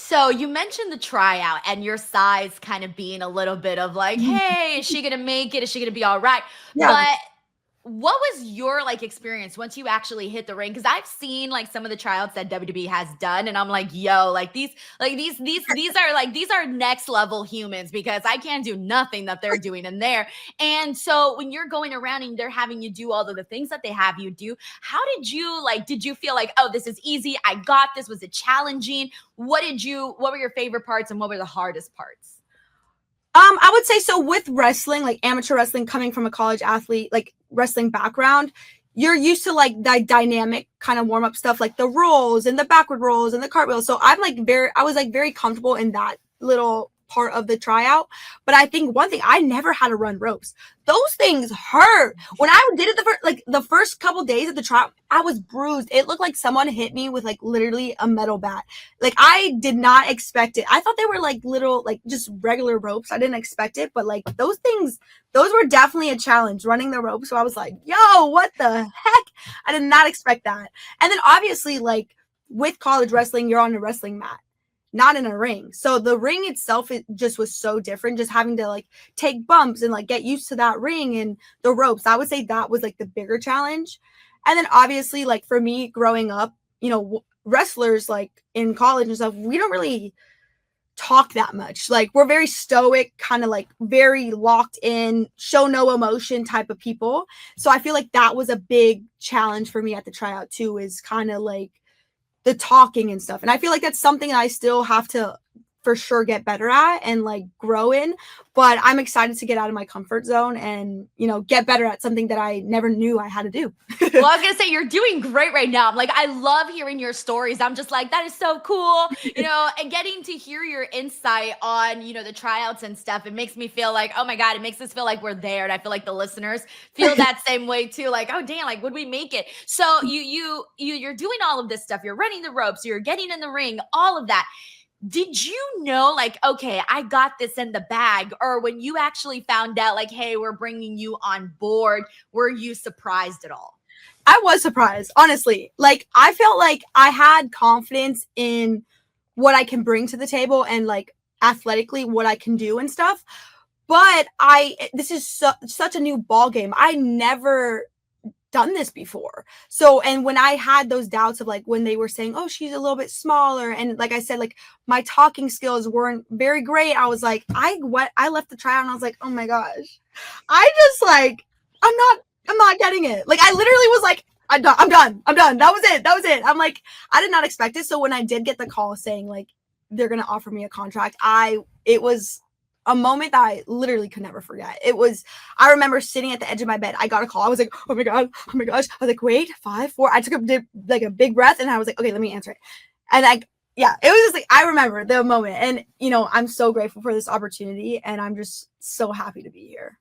So you mentioned the tryout and your size kind of being a little bit of like, Mhm. hey, is she gonna make it? Is she gonna be all right? Yeah. But what was your like experience once you actually hit the ring? Because I've seen like some of the tryouts that WWE has done, and I'm like, yo, these are like these are next level humans because I can't do nothing that they're doing in there. And so when you're going around and they're having you do all of the things that they have you do, how did you like? Did you feel like, oh, this is easy? I got this. Was it challenging? What were your favorite parts and what were the hardest parts? I would say so with wrestling, like amateur wrestling, coming from a college athlete, like wrestling background, you're used to like the dynamic kind of warm up stuff, like the rolls and the backward rolls and the cartwheels. So I was like very comfortable in that little part of the tryout. But I think one thing, I never had to run ropes. Those things hurt. When I did it the first couple days of the tryout, I was bruised. It looked like someone hit me with like literally a metal bat. Like I did not expect it. I thought they were like little, like just regular ropes. I didn't expect it, but like those things, those were definitely a challenge running the ropes. So I was like, yo, what the heck? I did not expect that. And then obviously, like with college wrestling, you're on a wrestling mat, not in a ring. So the ring itself, it just was so different. Just having to like take bumps and like get used to that ring and the ropes. I would say that was like the bigger challenge. And then obviously, like for me growing up, wrestlers like in college and stuff, we don't really talk that much. Like we're very stoic, kind of like very locked in, show no emotion type of people. So I feel like that was a big challenge for me at the tryout too, is kind of like the talking and stuff. And I feel like that's something I still have to for sure get better at and like grow in. But I'm excited to get out of my comfort zone and, get better at something that I never knew I had to do. Well, I was gonna say you're doing great right now. I'm like, I love hearing your stories. I'm just like, that is so cool, and getting to hear your insight on, the tryouts and stuff. It makes me feel like, oh my God, it makes us feel like we're there. And I feel like the listeners feel that same way too. Like, oh damn, like would we make it? So you're doing all of this stuff. You're running the ropes, you're getting in the ring, all of that. Did you know, like, okay, I got this in the bag? Or when you actually found out, like, hey, we're bringing you on board, were you surprised at all? I was surprised, honestly. Like I felt like I had confidence in what I can bring to the table and like athletically what I can do and stuff. But this is such a new ball game. I never done this before. So, and when I had those doubts of like when they were saying, "Oh, she's a little bit smaller," and like I said, like my talking skills weren't very great, I was like, I left the tryout and I was like, "Oh my gosh, I just like I'm not getting it." Like I literally was like, "I'm done. I'm done. I'm done." That was it. That was it. I'm like, I did not expect it. So when I did get the call saying like they're gonna offer me a contract, it was a moment that I literally could never forget. I remember sitting at the edge of my bed. I got a call. I was like, oh my God, oh my gosh. I was like, wait, 5, 4. I took like a big breath and I was like, okay, let me answer it. And yeah, it was just like, I remember the moment. And, I'm so grateful for this opportunity and I'm just so happy to be here.